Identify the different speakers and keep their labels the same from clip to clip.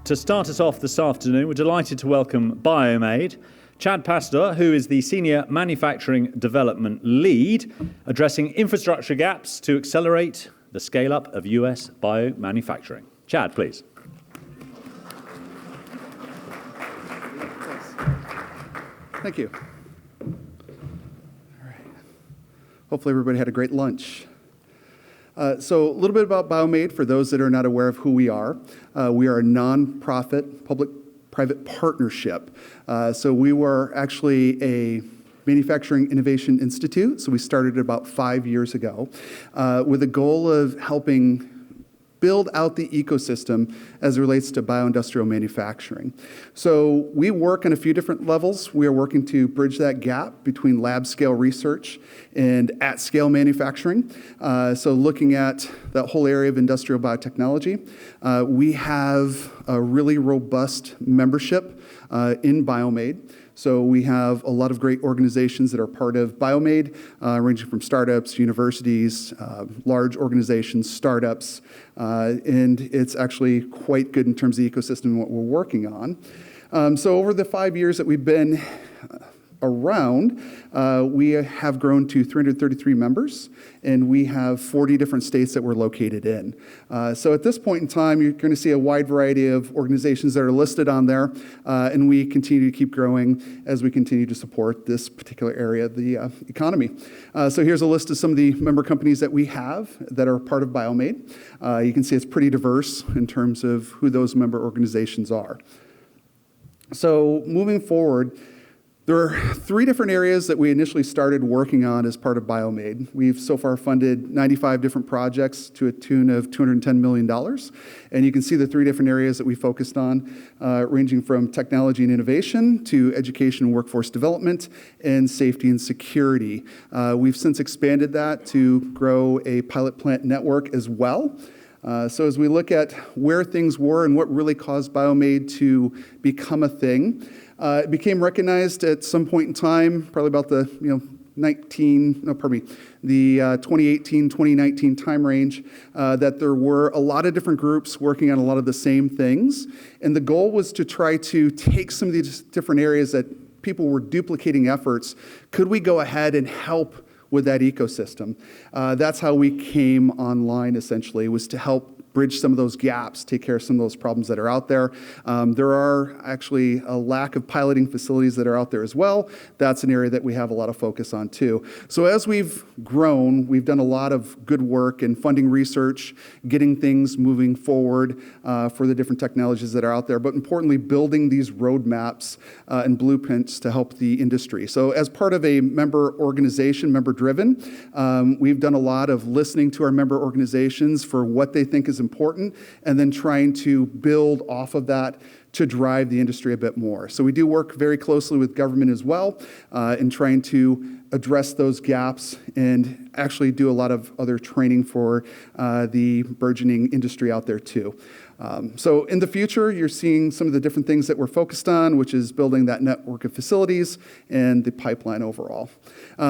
Speaker 1: To start us off this afternoon, we're delighted to welcome BioMADE, Chad Pastor, who is the Senior Manufacturing Development Lead, addressing infrastructure gaps to accelerate the scale-up of US biomanufacturing. Chad, please.
Speaker 2: Thank you. All right. Hopefully everybody had a great lunch. So a little bit about BioMADE for those that are not aware of who we are. We are a nonprofit public-private partnership. So we were actually a Manufacturing Innovation Institute. So we started about 5 years ago with the goal of helping build out the ecosystem as it relates to bioindustrial manufacturing. So we work on a few different levels. We are working to bridge that gap between lab scale research and at scale manufacturing. So looking at that whole area of industrial biotechnology, we have a really robust membership in BioMADE. So we have a lot of great organizations that are part of BioMADE, ranging from startups, universities, large organizations, startups, and it's actually quite good in terms of the ecosystem and what we're working on. So over the 5 years that we've been around, we have grown to 333 members, and we have 40 different states that we're located in. So at this point in time, you're going to see a wide variety of organizations that are listed on there, and we continue to keep growing as we continue to support this particular area of the economy. So here's a list of some of the member companies that we have that are part of BioMADE. You can see it's pretty diverse in terms of who those member organizations are. So moving forward, there are 3 different areas that we initially started working on as part of BioMADE. We've so far funded 95 different projects to a tune of $210 million. And you can see the 3 different areas that we focused on, ranging from technology and innovation to education and workforce development and safety and security. We've since expanded that to grow a pilot plant network as well. So as we look at where things were and what really caused BioMADE to become a thing, it became recognized at some point in time, probably about the 2018, 2019 time range, that there were a lot of different groups working on a lot of the same things. And the goal was to try to take some of these different areas that people were duplicating efforts. Could we go ahead and help with that ecosystem? That's how we came online, essentially, was to help bridge some of those gaps, take care of some of those problems that are out there. There are actually a lack of piloting facilities that are out there as well. That's an area that we have a lot of focus on too. So as we've grown, we've done a lot of good work in funding research, getting things moving forward for the different technologies that are out there, but importantly, building these roadmaps and blueprints to help the industry. So as part of a member organization, member-driven, we've done a lot of listening to our member organizations for what they think is important, and then trying to build off of that to drive the industry a bit more. So we do work very closely with government as well in trying to address those gaps and actually do a lot of other training for the burgeoning industry out there too. So in the future, you're seeing some of the different things that we're focused on, which is building that network of facilities and the pipeline overall.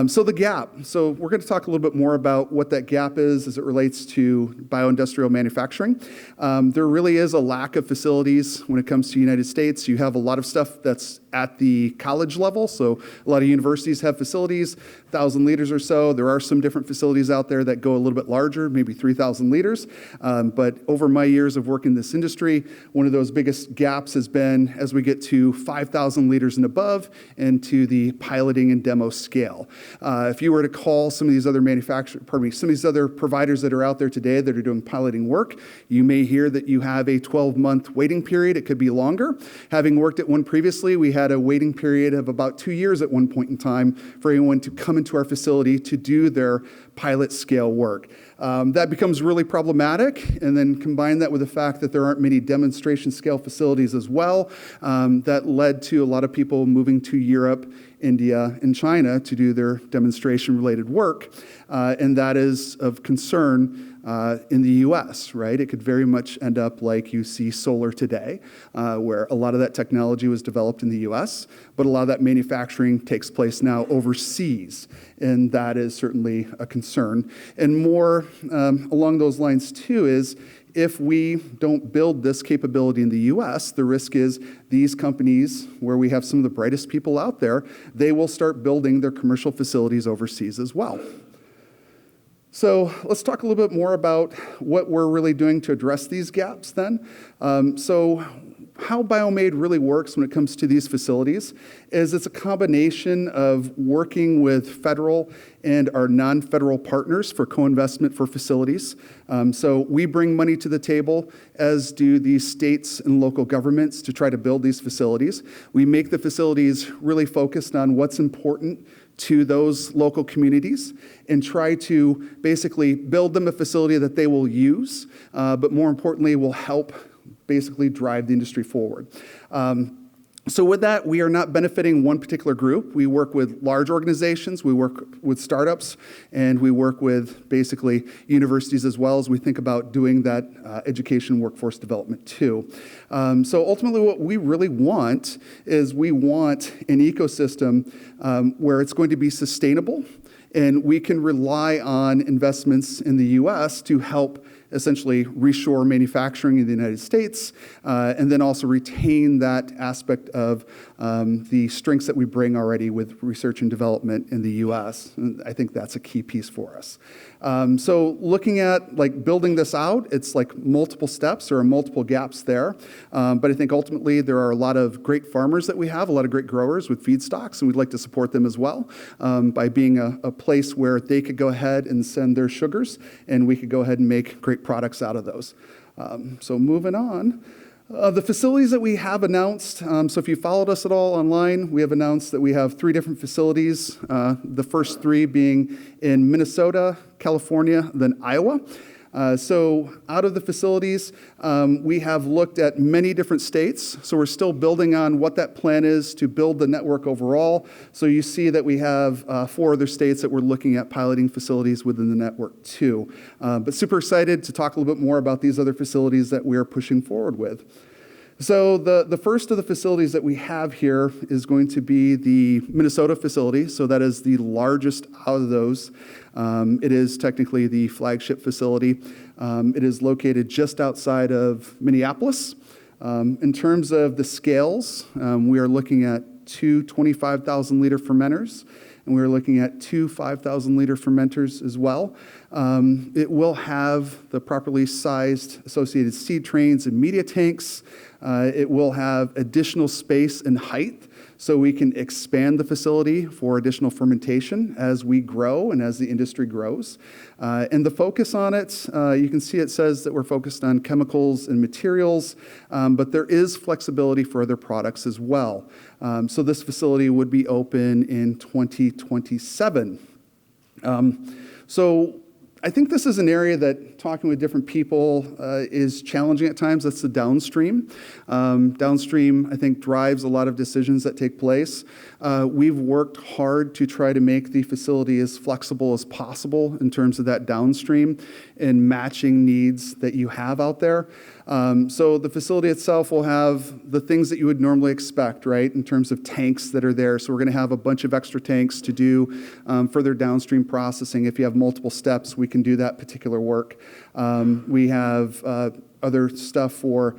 Speaker 2: So the gap. So we're going to talk a little bit more about what that gap is as it relates to bioindustrial manufacturing. There really is a lack of facilities when it comes to the United States. You have a lot of stuff that's at the college level. So a lot of universities have facilities, 1,000 liters or so. There are some different facilities out there that go a little bit larger, maybe 3,000 liters. But over my years of working in this industry, one of those biggest gaps has been as we get to 5,000 liters and above and to the piloting and demo scale. If you were to call some of these other some of these other providers that are out there today that are doing piloting work, you may hear that you have a 12-month waiting period. It could be longer. Having worked at one previously, we had a waiting period of about 2 years at one point in time for anyone to come into our facility to do their pilot scale work. That becomes really problematic, and then combine that with the fact that there aren't many demonstration scale facilities as well. That led to a lot of people moving to Europe, India, and China to do their demonstration-related work, and that is of concern in the U.S., right? It could very much end up like you see solar today, where a lot of that technology was developed in the U.S., but a lot of that manufacturing takes place now overseas, and that is certainly a concern. And more along those lines, too, is if we don't build this capability in the U.S., the risk is these companies, where we have some of the brightest people out there, they will start building their commercial facilities overseas as well. So let's talk a little bit more about what we're really doing to address these gaps then. So how BioMADE really works when it comes to these facilities is it's a combination of working with federal and our non-federal partners for co-investment for facilities. So we bring money to the table, as do the states and local governments, to try to build these facilities. We make the facilities really focused on what's important to those local communities and try to basically build them a facility that they will use, but more importantly, will help basically drive the industry forward. So with that, we are not benefiting one particular group. We work with large organizations, we work with startups, and we work with basically universities as well as we think about doing that education workforce development too. So ultimately what we really want is we want an ecosystem where it's going to be sustainable, and we can rely on investments in the U.S. to help essentially reshore manufacturing in the United States, and then also retain that aspect of the strengths that we bring already with research and development in the U.S. And I think that's a key piece for us. So looking at like building this out, it's like multiple steps or multiple gaps there. But I think ultimately there are a lot of great farmers that we have, a lot of great growers with feedstocks, and we'd like to support them as well by being a place where they could go ahead and send their sugars, and we could go ahead and make great products out of those. So moving on. The facilities that we have announced, so if you followed us at all online, we have announced that we have 3 different facilities, the first 3 being in Minnesota, California, then Iowa. So out of the facilities, we have looked at many different states, so we're still building on what that plan is to build the network overall. So you see that we have 4 other states that we're looking at piloting facilities within the network too. But super excited to talk a little bit more about these other facilities that we're pushing forward with. So the first of the facilities that we have here is going to be the Minnesota facility. So that is the largest out of those. It is technically the flagship facility. It is located just outside of Minneapolis. In terms of the scales, we are looking at 2 25,000-liter fermenters, and we're looking at 2 5,000-liter fermenters as well. It will have the properly sized associated seed trains and media tanks. It will have additional space and height, so we can expand the facility for additional fermentation as we grow and as the industry grows. And the focus on it, you can see it says that we're focused on chemicals and materials, but there is flexibility for other products as well. So this facility would be open in 2027. So I think this is an area that talking with different people is challenging at times. That's the downstream. Downstream, I think, drives a lot of decisions that take place. We've worked hard to try to make the facility as flexible as possible in terms of that downstream and matching needs that you have out there. So the facility itself will have the things that you would normally expect, right, in terms of tanks that are there. So we're going to have a bunch of extra tanks to do further downstream processing. If you have multiple steps, we can do that particular work. We have other stuff for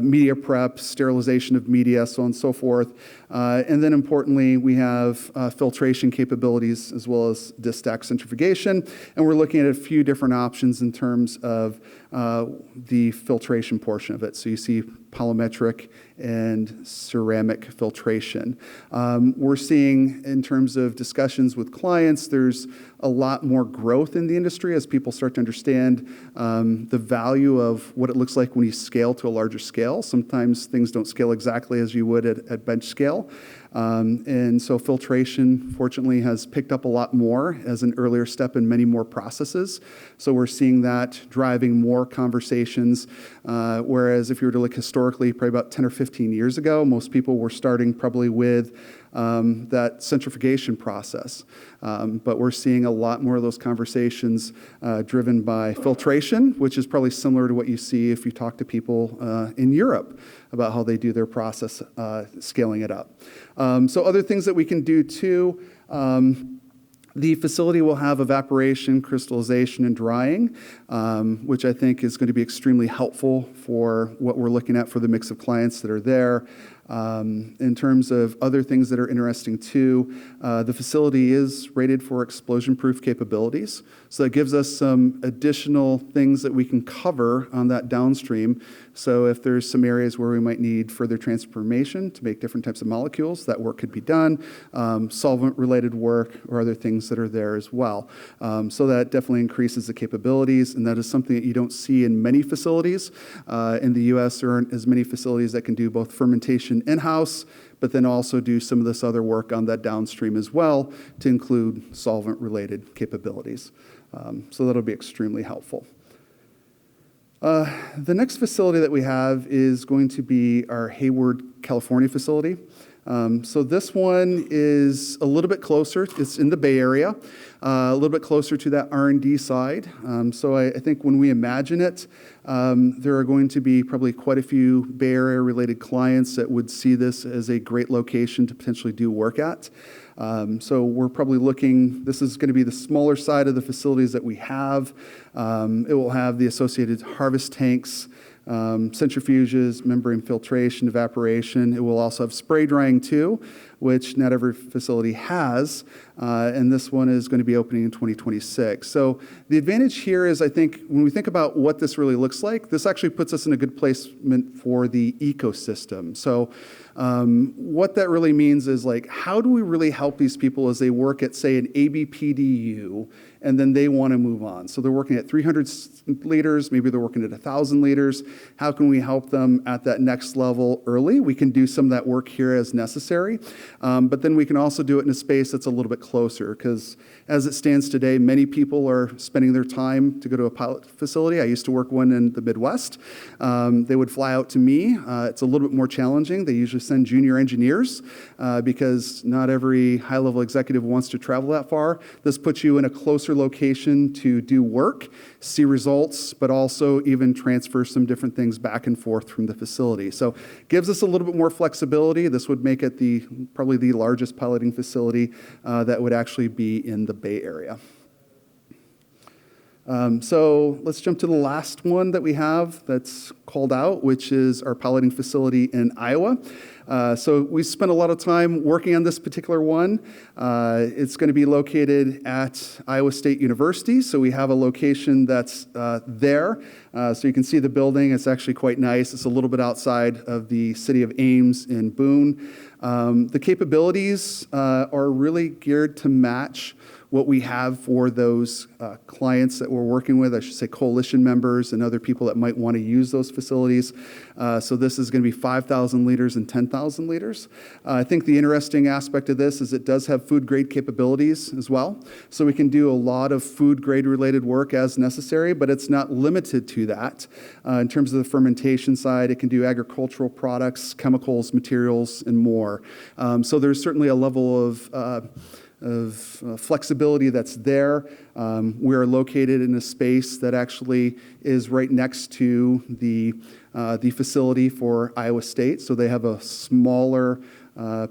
Speaker 2: media prep, sterilization of media, so on and so forth. And then importantly, we have filtration capabilities as well as distack centrifugation. And we're looking at a few different options in terms of the filtration portion of it. So you see polymetric and ceramic filtration. We're seeing in terms of discussions with clients, there's a lot more growth in the industry as people start to understand the value of what it looks like when you scale to a larger scale. Sometimes things don't scale exactly as you would at bench scale. And so filtration, fortunately, has picked up a lot more as an earlier step in many more processes. So we're seeing that driving more conversations, whereas if you were to look historically, probably about 10 or 15 years ago, most people were starting probably with that centrifugation process. But we're seeing a lot more of those conversations driven by filtration, which is probably similar to what you see if you talk to people in Europe about how they do their process, scaling it up. So other things that we can do too, the facility will have evaporation, crystallization, and drying, which I think is going to be extremely helpful for what we're looking at for the mix of clients that are there. In terms of other things that are interesting too, the facility is rated for explosion-proof capabilities. So that gives us some additional things that we can cover on that downstream. So if there's some areas where we might need further transformation to make different types of molecules, that work could be done. Solvent-related work or other things that are there as well. So that definitely increases the capabilities, and that is something that you don't see in many facilities. In the U.S., there aren't as many facilities that can do both fermentation in-house, but then also do some of this other work on that downstream as well to include solvent-related capabilities. So that'll be extremely helpful. The next facility that we have is going to be our Hayward, California facility. So this one is a little bit closer. It's in the Bay Area, a little bit closer to that R&D side. So I think when we imagine it, there are going to be probably quite a few Bay Area related clients that would see this as a great location to potentially do work at. So we're probably looking, this is going to be the smaller side of the facilities that we have. It will have the associated harvest tanks, centrifuges, membrane filtration, evaporation. It will also have spray drying too, which not every facility has. And this one is going to be opening in 2026. So the advantage here is, I think, when we think about what this really looks like, this actually puts us in a good placement for the ecosystem. So what that really means is, like, how do we really help these people as they work at, say, an ABPDU, and then they want to move on? So they're working at 300 liters, maybe they're working at 1,000 liters. How can we help them at that next level early? We can do some of that work here as necessary, but then we can also do it in a space that's a little bit closer, because as it stands today, many people are spending their time to go to a pilot facility. I used to work one in the Midwest. They would fly out to me. It's a little bit more challenging. They usually send junior engineers because not every high-level executive wants to travel that far. This puts you in a closer location to do work, see results, but also even transfer some different things back and forth from the facility. So gives us a little bit more flexibility. This would make it probably the largest piloting facility that would actually be in the Bay Area. So let's jump to the last one that we have that's called out, which is our piloting facility in Iowa. So we spent a lot of time working on this particular one. It's going to be located at Iowa State University. So we have a location that's there. So you can see the building. It's actually quite nice. It's a little bit outside of the city of Ames in Boone. The capabilities are really geared to match what we have for those clients that we're working with, I should say coalition members and other people that might want to use those facilities. So this is going to be 5,000 liters and 10,000 liters. I think the interesting aspect of this is it does have food grade capabilities as well. So we can do a lot of food grade related work as necessary, but it's not limited to that. In terms of the fermentation side, it can do agricultural products, chemicals, materials, and more. So there's certainly a level of flexibility that's there. We are located in a space that actually is right next to the facility for Iowa State. So they have a smaller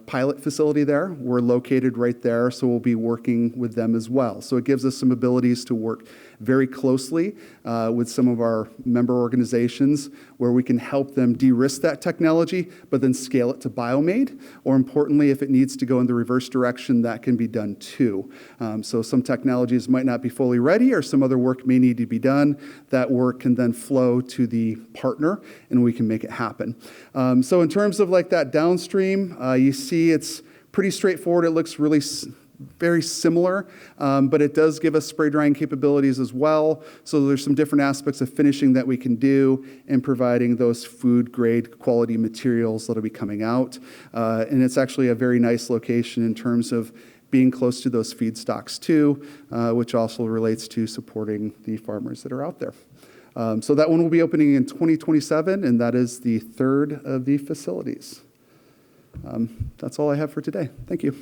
Speaker 2: pilot facility there. We're located right there, so we'll be working with them as well. So it gives us some abilities to work very closely with some of our member organizations where we can help them de-risk that technology, but then scale it to BioMADE. Or importantly, if it needs to go in the reverse direction, that can be done too. So some technologies might not be fully ready, or some other work may need to be done. That work can then flow to the partner, and we can make it happen. So in terms of like that downstream, you see it's pretty straightforward. It looks really very similar, but it does give us spray drying capabilities as well. So there's some different aspects of finishing that we can do in providing those food grade quality materials that'll be coming out. And it's actually a very nice location in terms of being close to those feedstocks too, which also relates to supporting the farmers that are out there. So that one will be opening in 2027, and that is the third of the facilities. That's all I have for today. Thank you.